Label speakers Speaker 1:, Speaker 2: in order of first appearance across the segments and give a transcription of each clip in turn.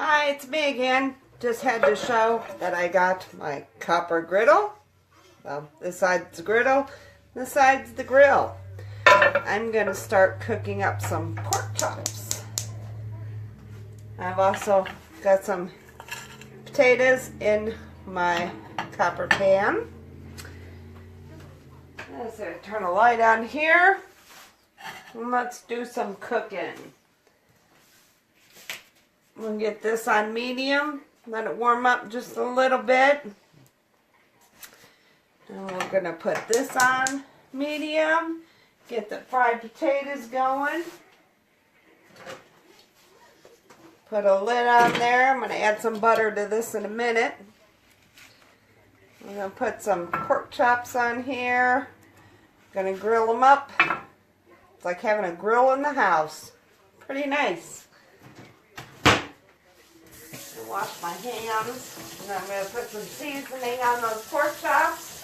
Speaker 1: Hi, it's me again. Just had to show that I got my copper griddle. Well, this side's the griddle, this side's the grill. I'm going to start cooking up some pork chops. I've also got some potatoes in my copper pan. Let's turn the light on here. And let's do some cooking. We'll get this on medium. Let it warm up just a little bit. And we're going to put this on medium. Get the fried potatoes going. Put a lid on there. I'm going to add some butter to this in a minute. I'm going to put some pork chops on here. Going to grill them up. It's like having a grill in the house. Pretty nice. Wash my hands, and I'm going to put some seasoning on those pork chops.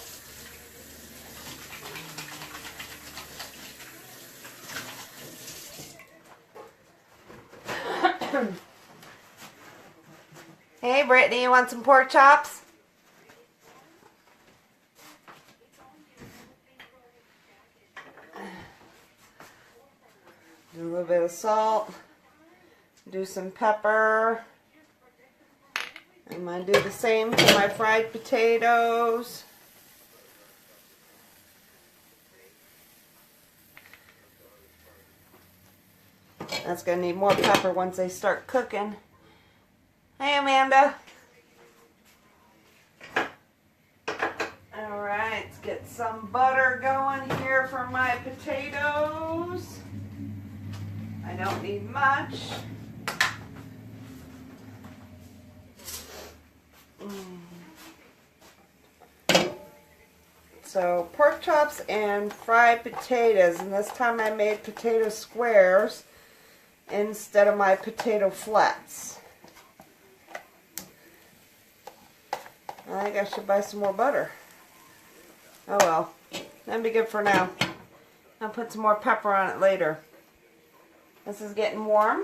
Speaker 1: Hey Brittany, you want some pork chops? Do a little bit of salt, do some pepper. I'm going to do the same for my fried potatoes. That's going to need more pepper once they start cooking. Hey Amanda. Alright, let's get some butter going here for my potatoes. I don't need much. So pork chops and fried potatoes, and this time I made potato squares instead of my potato flats. I think I should buy some more butter. Oh well, that'd be good for now. I'll put some more pepper on it later. This is getting warm.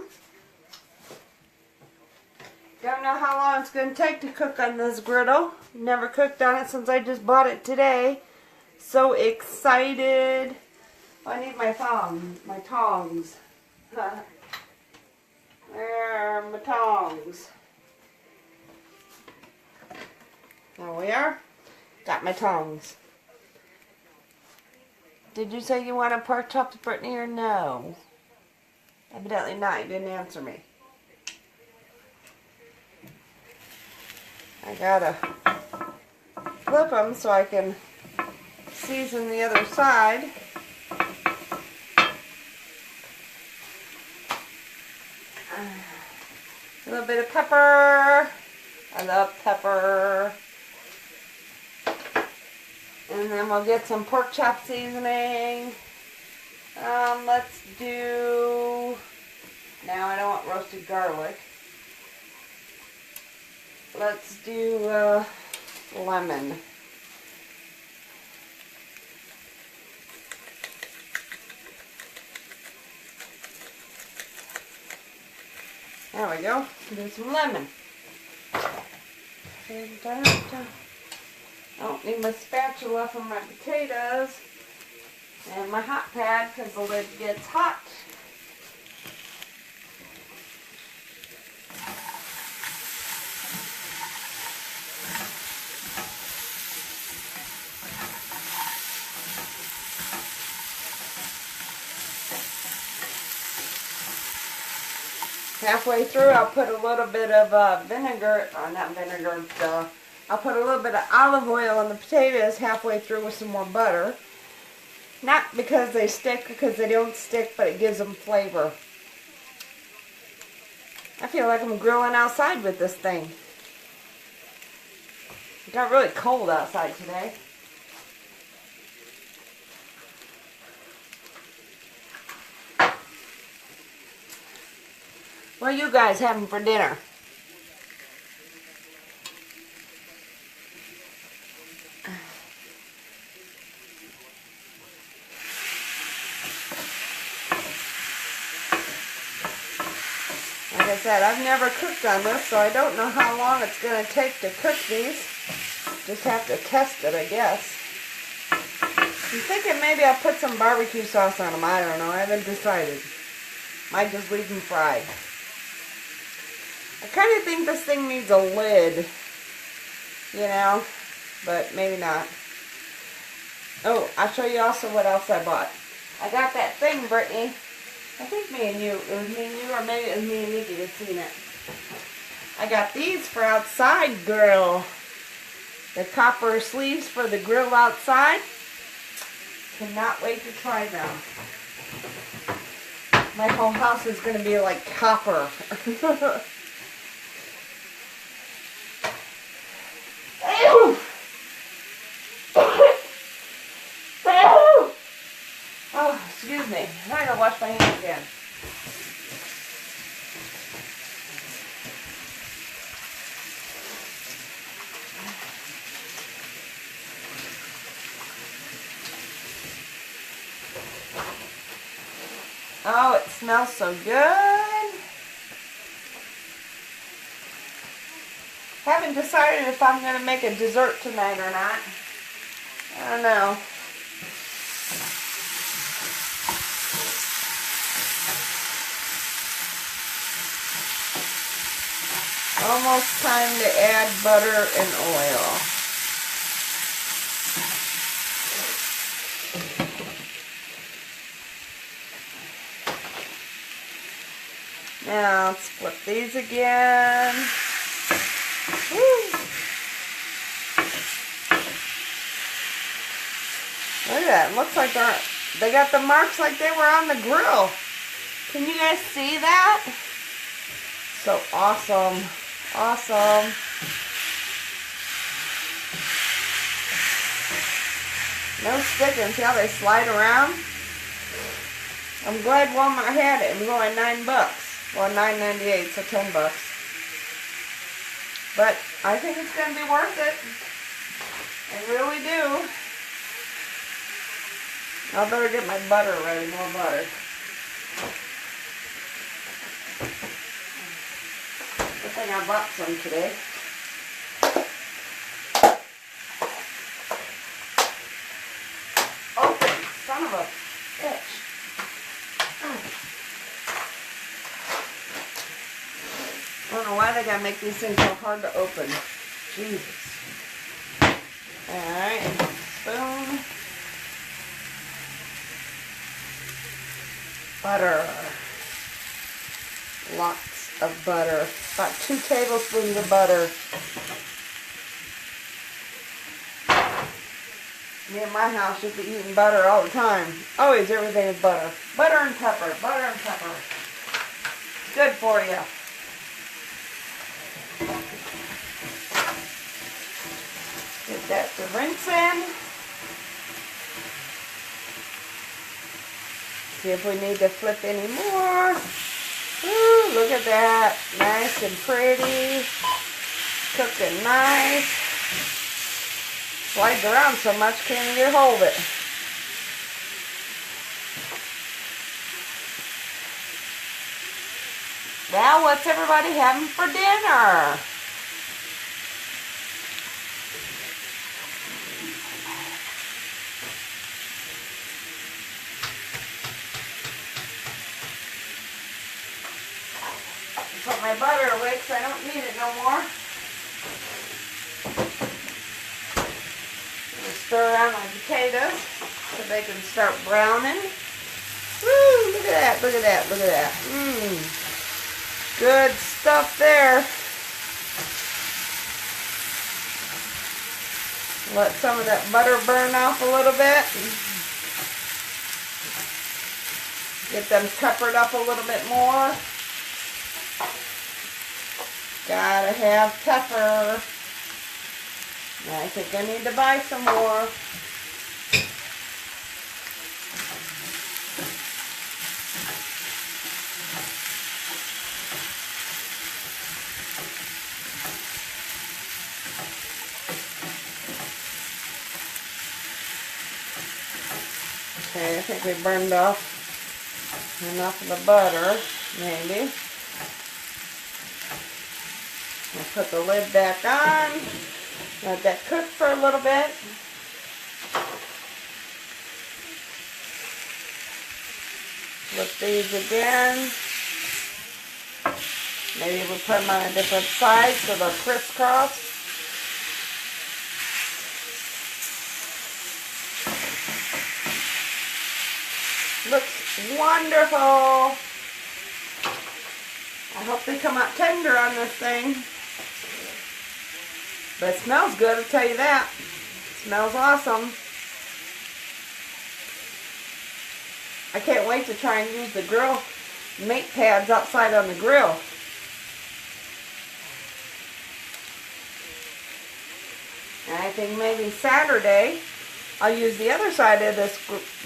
Speaker 1: Don't know how long it's going to take to cook on this griddle. Never cooked on it since I just bought it today. So excited. Oh, I need my tongs. Where are my tongs? There we are. Got my tongs. Did you say you want a pork chop, Brittany, or no? Evidently not. You didn't answer me. I gotta flip them so I can season the other side. A little bit of pepper. I love pepper. And then we'll get some pork chop seasoning. Let's do... Now I don't want roasted garlic. Let's do lemon. There we go. Do some lemon. I don't need my spatula for my potatoes and my hot pad because the lid gets hot. Halfway through, I'll put a little bit of vinegar, not vinegar, I'll put a little bit of olive oil on the potatoes halfway through with some more butter. Not because they stick, because they don't stick, but it gives them flavor. I feel like I'm grilling outside with this thing. It got really cold outside today. What are you guys having for dinner? said, I've never cooked on this, so I don't know how long it's going to take to cook these. Just have to test it, I guess. I'm thinking maybe I'll put some barbecue sauce on them. I don't know. I haven't decided. Might just leave them fried. I kind of think this thing needs a lid, you know, but maybe not. Oh, I'll show you also what else I bought. I got that thing, Brittany. I think it was me and you, or maybe it was me and Nikki that seen it. I got these for outside grill. The copper sleeves for the grill outside. Cannot wait to try them. My whole house is going to be like copper. Oh, excuse me. I gotta wash my hands again. Oh, it smells so good. Haven't decided if I'm going to make a dessert tonight or not. I don't know. Almost time to add butter and oil. Now let's flip these again. Woo. Look at that. It looks like they got the marks like they were on the grill. Can you guys see that? So awesome. Awesome. No sticking. See how they slide around? I'm glad Walmart had it. It was only $9. Well, $9.98, so $10. But I think it's going to be worth it. I really do. I better get my butter ready. More butter. Good thing I bought some today. Open, son of a bitch. I don't know why they gotta make these things so hard to open. Jesus. Alright, spoon. Butter. Lots of butter. About 2 tablespoons of butter. Me in my house should be eating butter all the time. Always everything is butter. Butter and pepper. Butter and pepper. Good for you. Get that to rinse in. See if we need to flip any more. Ooh, look at that. Nice and pretty. Cooking nice. Slides around so much, can't even get a hold of it. Well, what's everybody having for dinner? Put my butter away because I don't need it no more. Stir around my potatoes so they can start browning. Woo! Look at that! Look at that! Look at that! Mmm. Good stuff there. Let some of that butter burn off a little bit. Get them peppered up a little bit more. Gotta have pepper. I think I need to buy some more. Okay, I think we burned off enough of the butter, maybe. I'll put the lid back on. Let that cook for a little bit. Flip these again. Maybe we'll put them on a different side so they'll crisscross. Looks wonderful. I hope they come out tender on this thing. But it smells good, I'll tell you that. It smells awesome. I can't wait to try and use the grill mate pads outside on the grill. And I think maybe Saturday I'll use the other side of this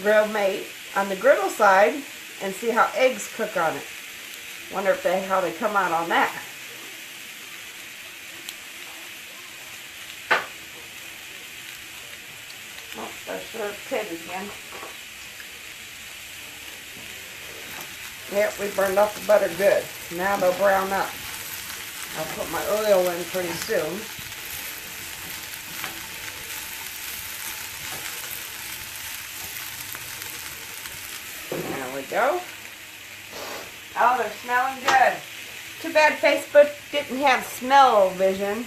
Speaker 1: grill mate on the griddle side and see how eggs cook on it. Wonder if how they come out on that. Oh, there's the pit again. Yep, we burned off the butter good. Now they'll brown up. I'll put my oil in pretty soon. There we go. Oh, they're smelling good. Too bad Facebook didn't have smell vision.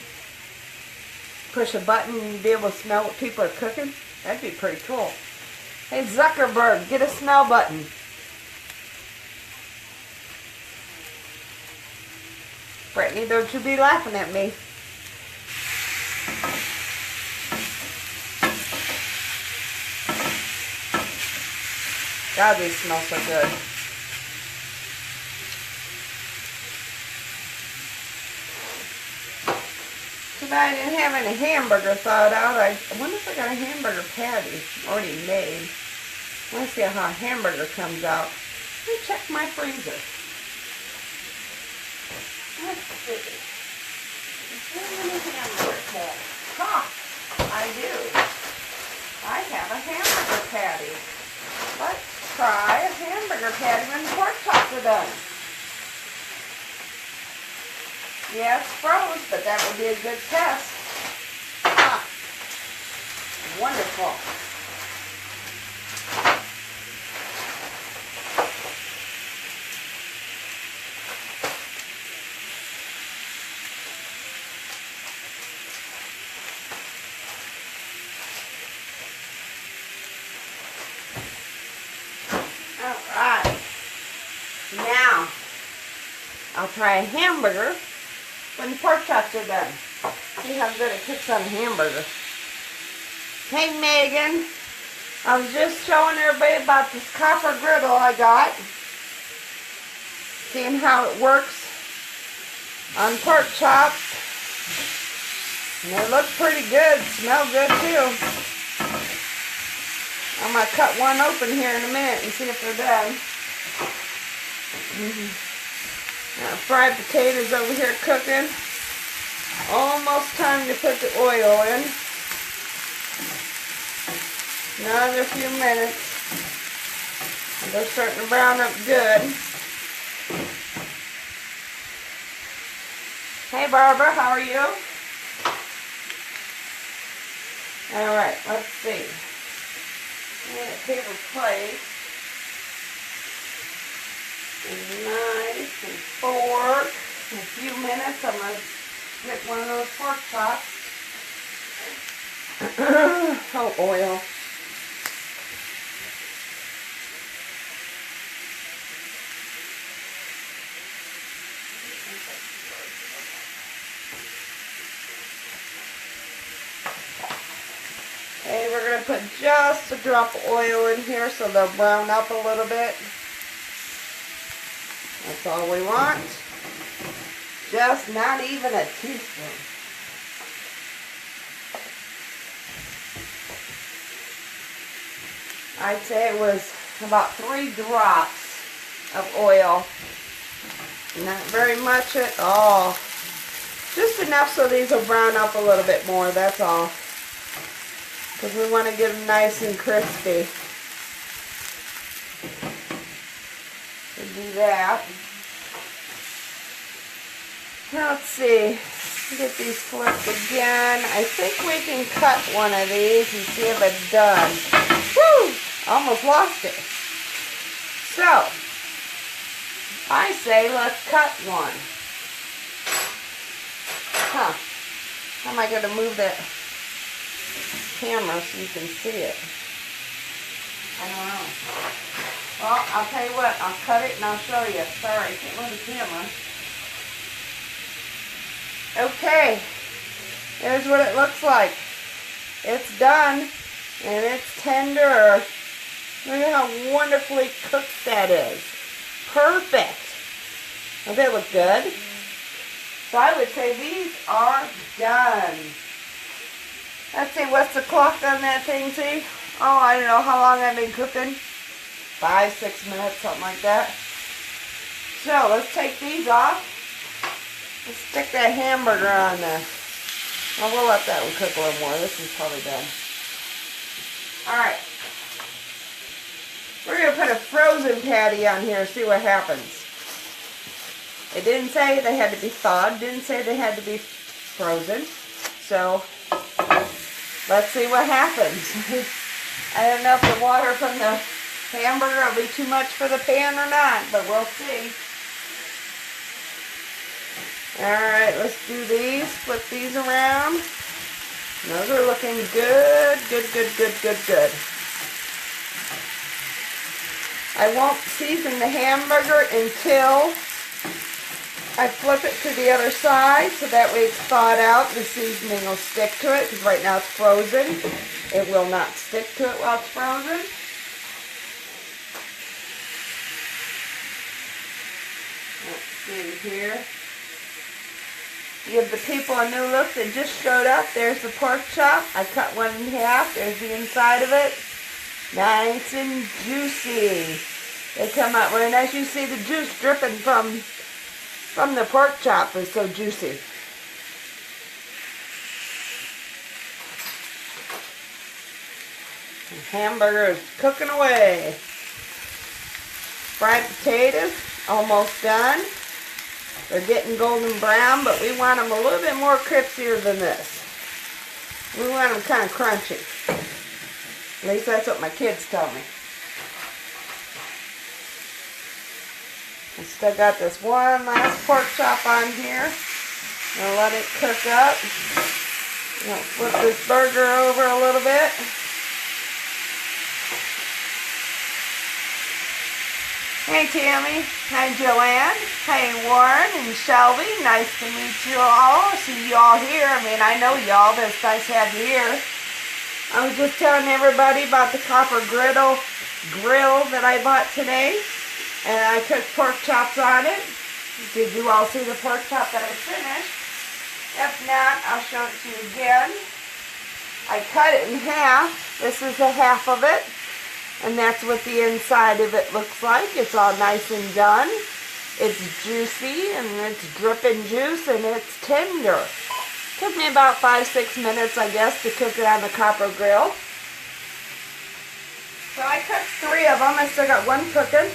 Speaker 1: Push a button and you'd be able to smell what people are cooking. That'd be pretty cool. Hey, Zuckerberg, get a smell button. Brittany, don't you be laughing at me. God, these smell so good. Too bad I didn't have any hamburger thawed out. I wonder if I got a hamburger patty already made. I want to see how a hamburger comes out. Let me check my freezer. Let's see. Is there any hamburger patty? Huh, I do. I have a hamburger patty. Let's try a hamburger patty when the pork chops are done. Yeah, it's froze, but that would be a good test. Ah, wonderful. Alright. Now, I'll try a hamburger when the pork chops are done. See how good it cooks on a hamburger. Hey Megan, I was just showing everybody about this copper griddle I got. Seeing how it works on pork chops. And they look pretty good, smell good too. I'm going to cut one open here in a minute and see if they're done. Now, fried potatoes over here cooking. Almost time to put the oil in. Another few minutes. And they're starting to brown up good. Hey Barbara, how are you? Alright, let's see. I need a paper plate. And knife and fork. In a few minutes I'm going to get one of those pork chops. Oh, oil. Okay, we're going to put just a drop of oil in here so they'll brown up a little bit. That's all we want. Just not even a teaspoon. I'd say it was about 3 drops of oil. Not very much at all. Just enough so these will brown up a little bit more, that's all. Because we want to get them nice and crispy. So do that. Now let's see. Get these flipped again. I think we can cut one of these and see if it's done. Woo! Almost lost it. So, I say let's cut one. Huh. How am I going to move that camera so you can see it? I don't know. Well, I'll tell you what. I'll cut it and I'll show you. Sorry, I can't move the camera. Okay. There's what it looks like. It's done. And it's tender. Look at how wonderfully cooked that is. Perfect. Don't they look good? So I would say these are done. Let's see, what's the clock on that thing, see? Oh, I don't know how long I've been cooking. 5, 6 minutes, something like that. So let's take these off. Let's stick that hamburger on there. Well, we'll let that one cook a little more. This is probably done. Alright. We're going to put a frozen patty on here, see what happens. It didn't say they had to be thawed. Didn't say they had to be frozen. So, let's see what happens. I don't know if the water from the hamburger will be too much for the pan or not, but we'll see. Alright, let's do these. Flip these around. Those are looking good. Good, good, good, good, good. I won't season the hamburger until I flip it to the other side, so that way it's thawed out. The seasoning will stick to it, because right now it's frozen. It will not stick to it while it's frozen. Let's see here. Give the people a new look that just showed up. There's the pork chop. I cut one in half. There's the inside of it. Nice and juicy. They come out really nice. You see the juice dripping from the pork chop is so juicy. The hamburger is cooking away. Fried potatoes, almost done. They're getting golden brown, but we want them a little bit more crispier than this. We want them kind of crunchy. At least that's what my kids tell me. I still got this one last pork chop on here. I'll let it cook up. I'll flip this burger over a little bit. Hey Tammy, hi Joanne, hi Warren and Shelby, nice to meet you all. See you all here. I mean, I know y'all, but it's nice to have you here. I was just telling everybody about the copper griddle grill that I bought today. And I cooked pork chops on it. Did you all see the pork chop that I finished? If not, I'll show it to you again. I cut it in half. This is the half of it. And that's what the inside of it looks like. It's all nice and done. It's juicy and it's dripping juice and it's tender. Took me about 5-6 minutes, I guess, to cook it on the copper grill. So I cooked 3 of them. I still got one cooking.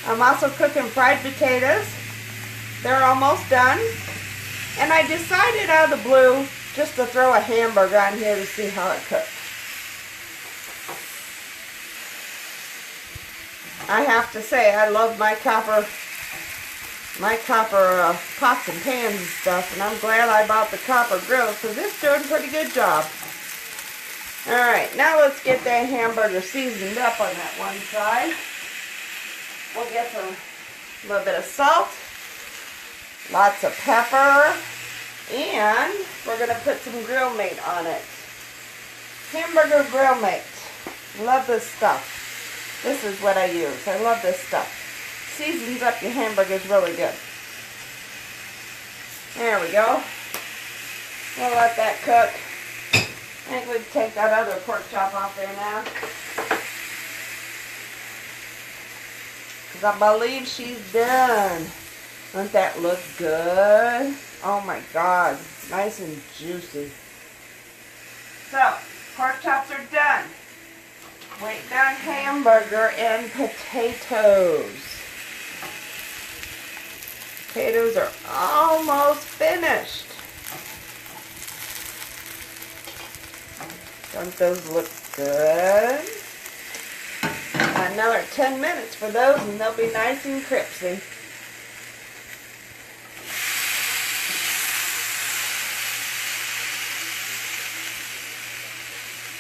Speaker 1: I'm also cooking fried potatoes. They're almost done. And I decided out of the blue just to throw a hamburger on here to see how it cooks. I have to say, I love my copper pots and pans and stuff, and I'm glad I bought the copper grill because it's doing a pretty good job. Alright, now let's get that hamburger seasoned up on that one side. We'll get a little bit of salt, lots of pepper, and we're going to put some grill mate on it. Hamburger grill mate. Love this stuff. This is what I use. I love this stuff. Seasons up your hamburgers really good. There we go. We'll let that cook. I think we can take that other pork chop off there now. Because I believe she's done. Doesn't that look good? Oh my God. Nice and juicy. So, pork chops are done. Wait down hamburger and potatoes. Potatoes are almost finished. Don't those look good? Another 10 minutes for those and they'll be nice and crispy.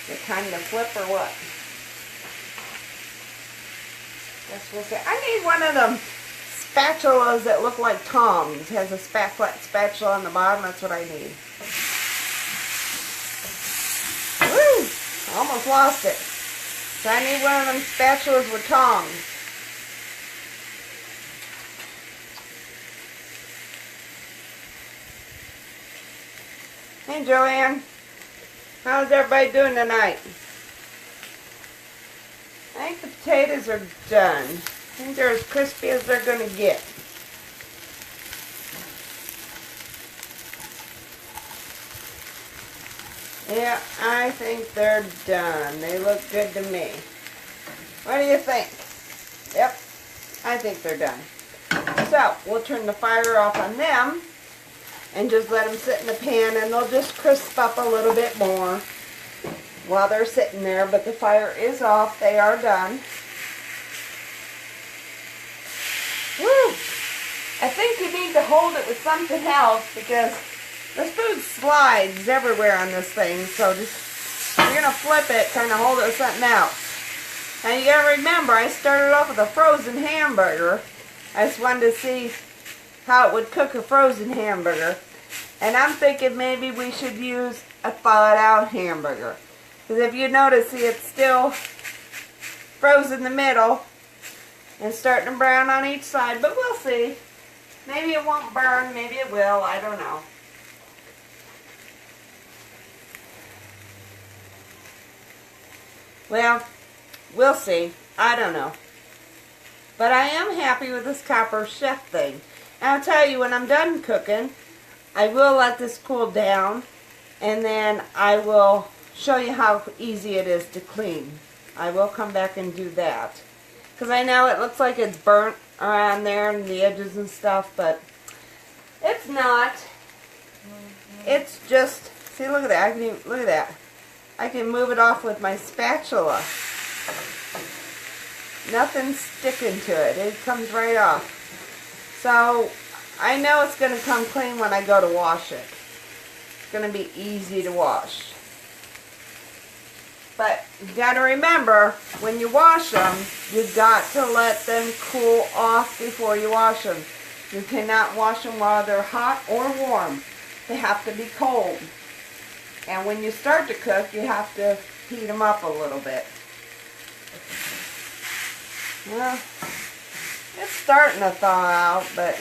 Speaker 1: They kind of flip or what? Guess we'll see. I need one of them spatulas that look like tongs. It has a flat spatula on the bottom. That's what I need. Woo! I almost lost it. So I need one of them spatulas with tongs. Hey Joanne, how's everybody doing tonight? I think the potatoes are done. I think they're as crispy as they're going to get. Yeah, I think they're done. They look good to me. What do you think? Yep, I think they're done. So, we'll turn the fire off on them and just let them sit in the pan and they'll just crisp up a little bit more while they're sitting there, but the fire is off. They are done. Woo! I think you need to hold it with something else because this food slides everywhere on this thing, so just, you're going to flip it, kind of hold it with something else. Now you got to remember, I started off with a frozen hamburger. I just wanted to see how it would cook a frozen hamburger. And I'm thinking maybe we should use a thawed out hamburger. Because if you notice, see, it's still frozen in the middle and starting to brown on each side, but we'll see. Maybe it won't burn, maybe it will, I don't know. Well, we'll see. I don't know. But I am happy with this Copper Chef thing. And I'll tell you, when I'm done cooking, I will let this cool down, and then I will show you how easy it is to clean. I will come back and do that. Because I know it looks like it's burnt around there and the edges and stuff, but it's not. It's just, see, look at that. I can even, look at that. I can move it off with my spatula. Nothing's sticking to it. It comes right off. So I know it's going to come clean when I go to wash it. It's going to be easy to wash. But you got to remember, when you wash them, you've got to let them cool off before you wash them. You cannot wash them while they're hot or warm. They have to be cold. And when you start to cook, you have to heat them up a little bit. Well, it's starting to thaw out, but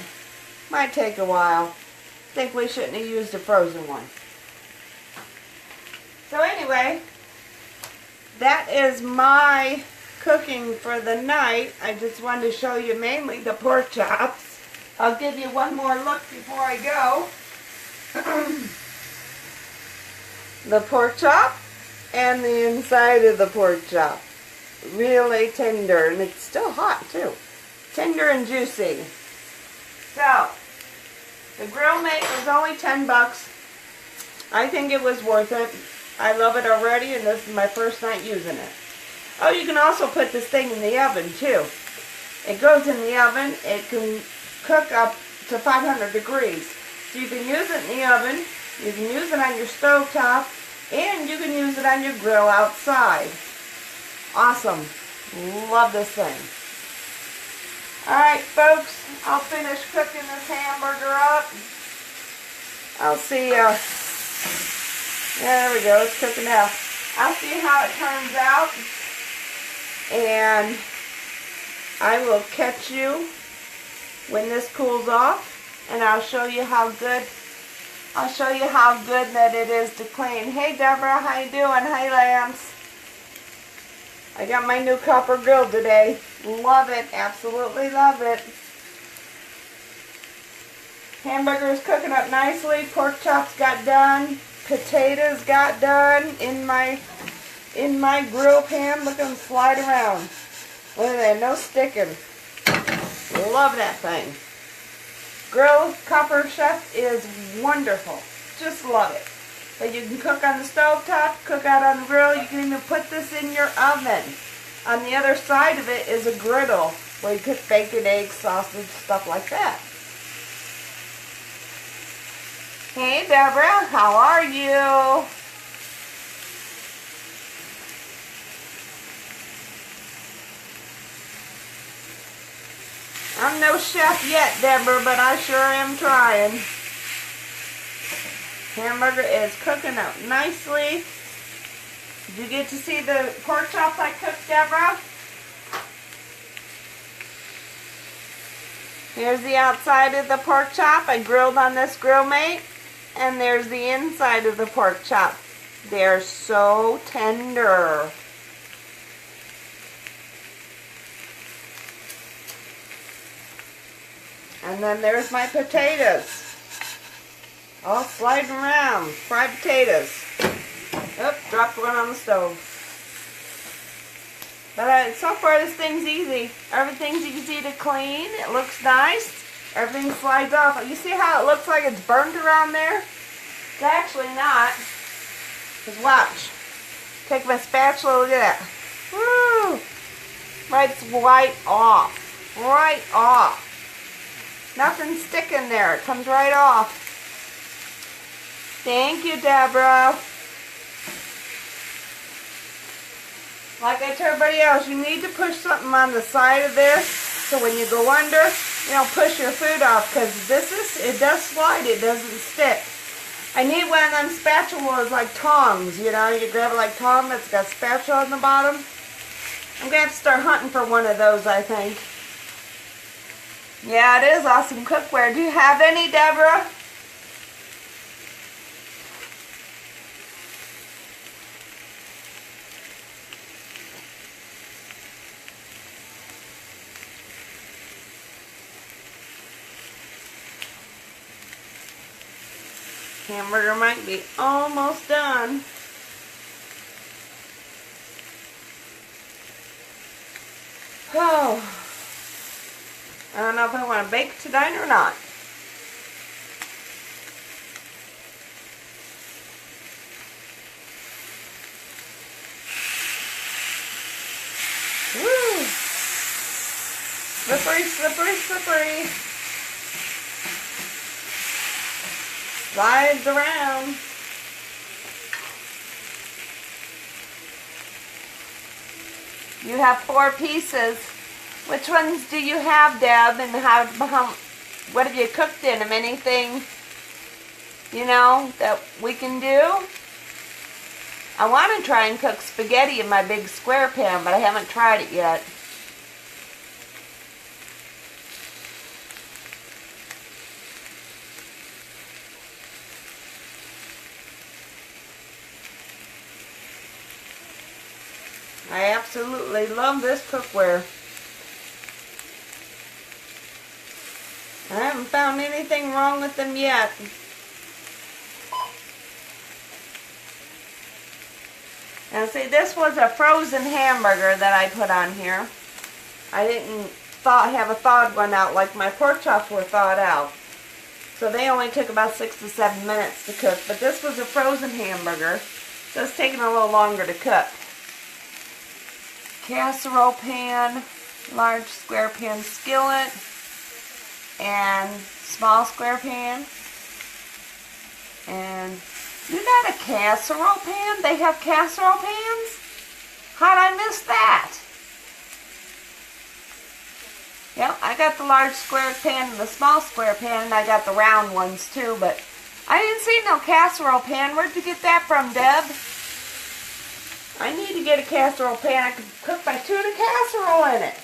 Speaker 1: might take a while. I think we shouldn't have used a frozen one. So anyway, that is my cooking for the night. I just wanted to show you mainly the pork chops. I'll give you one more look before I go. The pork chop and the inside of the pork chop. Really tender, and it's still hot too. Tender and juicy. So, the grill mate was only 10 bucks. I think it was worth it. I love it already, and this is my first night using it. Oh, you can also put this thing in the oven too. It goes in the oven. It can cook up to 500 degrees. So you can use it in the oven. You can use it on your stove top, and you can use it on your grill outside. Awesome. Love this thing. Alright folks, I'll finish cooking this hamburger up. I'll see you. There we go, it's cooking now. I'll see how it turns out. And I will catch you when this cools off. And I'll show you how good that it is to clean. Hey Deborah, how you doing? Hey Lance. I got my new copper grill today. Love it. Absolutely love it. Hamburgers cooking up nicely. Pork chops got done. Potatoes got done in my grill pan. Look at them slide around. Look at that. No sticking. Love that thing. Grill Copper Chef is wonderful. Just love it. But you can cook on the stove top, cook out on the grill. You can even put this in your oven. On the other side of it is a griddle where you cook bacon, eggs, sausage, stuff like that. Hey Deborah, how are you? I'm no chef yet, Deborah, but I sure am trying. Hamburger is cooking up nicely. Did you get to see the pork chops I cooked, Deborah? Here's the outside of the pork chop. I grilled on this grill mate. And there's the inside of the pork chop. They're so tender. And then there's my potatoes. All sliding around. Fried potatoes. Oop, dropped one on the stove. But so far this thing's easy. Everything's easy to clean. It looks nice. Everything slides off. You see how it looks like it's burnt around there? It's actually not. Just watch. Take my spatula, look at that. Woo! It's right off. Right off. Nothing sticking there. It comes right off. Thank you, Deborah. Like I tell everybody else, you need to push something on the side of there so when you go under, you don't push your food off, because it does slide, it doesn't stick. I need one of them spatulas like tongs, you know, you grab it like tong that's got spatula on the bottom. I'm going to have to start hunting for one of those, I think. Yeah, it is awesome cookware. Do you have any, Deborah? Hamburger might be almost done. Oh, I don't know if I want to bake tonight or not. Woo! Slippery, slippery, slippery. Slides around. You have 4 pieces. Which ones do you have, Deb? And what have you cooked in them? Anything, you know, that we can do? I want to try and cook spaghetti in my big square pan, but I haven't tried it yet. I absolutely love this cookware. I haven't found anything wrong with them yet. Now see, this was a frozen hamburger that I put on here. I didn't have a thawed one out like my pork chops were thawed out. So they only took about 6 to 7 minutes to cook. But this was a frozen hamburger, so it's taking a little longer to cook. Casserole pan, large square pan skillet, and small square pan. And isn't that a casserole pan? They have casserole pans? How'd I miss that? Yep, I got the large square pan and the small square pan, and I got the round ones too, but I didn't see no casserole pan. Where'd you get that from, Deb? I need to get a casserole pan. I could cook my tuna casserole in it.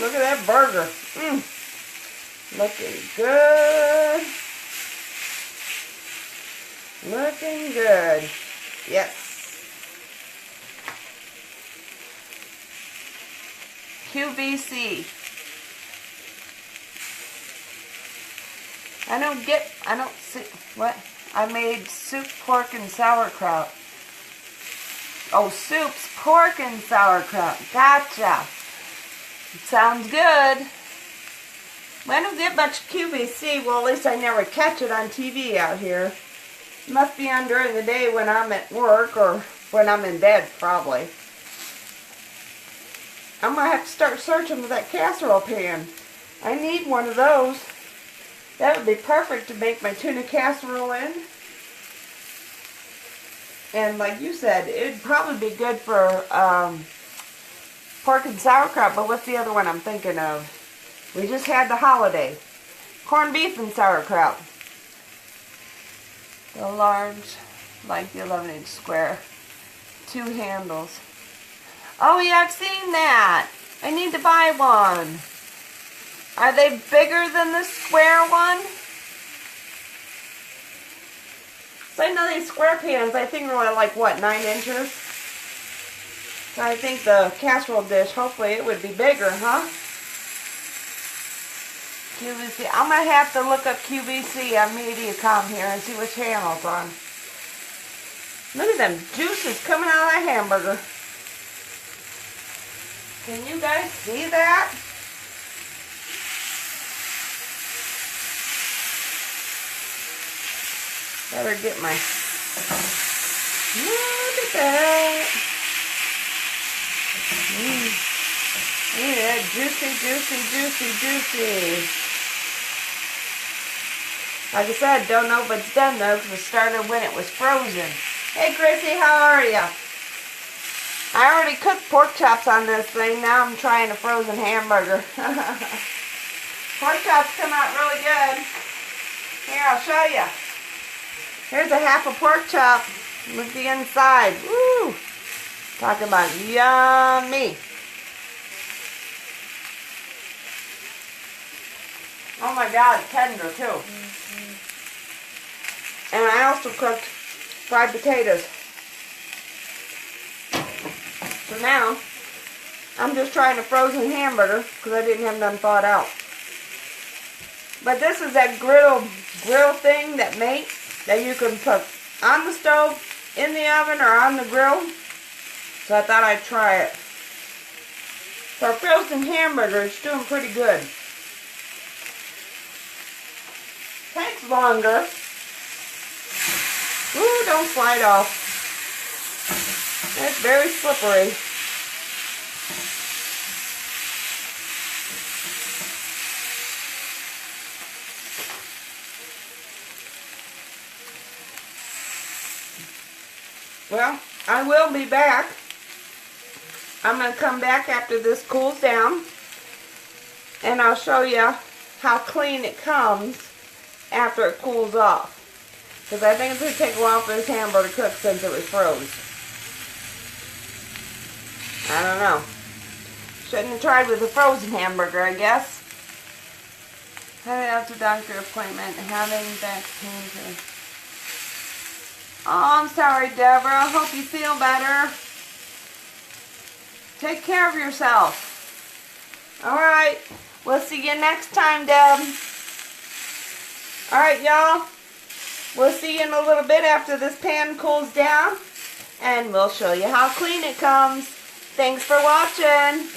Speaker 1: Look at that burger. Looking good. Looking good. Yes. QVC. I don't see, what? I made soup, pork, and sauerkraut. Oh, soups, pork, and sauerkraut. Gotcha. Sounds good. I don't get much QVC. Well, at least I never catch it on TV out here. It must be on during the day when I'm at work or when I'm in bed, probably. I'm going to have to start searching for that casserole pan. I need one of those. That would be perfect to make my tuna casserole in. And like you said, it would probably be good for pork and sauerkraut. But what's the other one I'm thinking of? We just had the holiday. Corned beef and sauerkraut. The large, like the 11-inch square. 2 handles. Oh yeah, I've seen that. I need to buy one. Are they bigger than the square one? So I know these square pans, I think are like, what, 9 inches? So I think the casserole dish, hopefully it would be bigger, huh? QVC. I'm going to have to look up QVC on Mediacom here and see what channel it's on. Look at them juices coming out of that hamburger. Can you guys see that? Better get my... Look at that. Look at that juicy, juicy, juicy, juicy. Like I said, don't know if it's done though, because it started when it was frozen. Hey Chrissy, how are ya? I already cooked pork chops on this thing. Now I'm trying a frozen hamburger. Pork chops come out really good. Here, I'll show you. Here's a half a pork chop with the inside. Woo! Talk about yummy. Oh my God, tender too. And I also cooked fried potatoes. So now, I'm just trying a frozen hamburger because I didn't have none thawed out. But this is that grill thing that makes that you can cook on the stove, in the oven, or on the grill. So I thought I'd try it. For a frozen hamburger, it's doing pretty good. Takes longer. Ooh, don't slide off. It's very slippery. Well, I will be back. I'm going to come back after this cools down, and I'll show you how clean it comes after it cools off. Because I think it's going to take a while for this hamburger to cook since it was froze. I don't know. Shouldn't have tried with a frozen hamburger, I guess. Headed out to doctor appointment, having back pain. Oh, I'm sorry, Deborah. I hope you feel better. Take care of yourself. Alright. We'll see you next time, Deb. Alright, y'all. We'll see you in a little bit after this pan cools down. And we'll show you how clean it comes. Thanks for watching.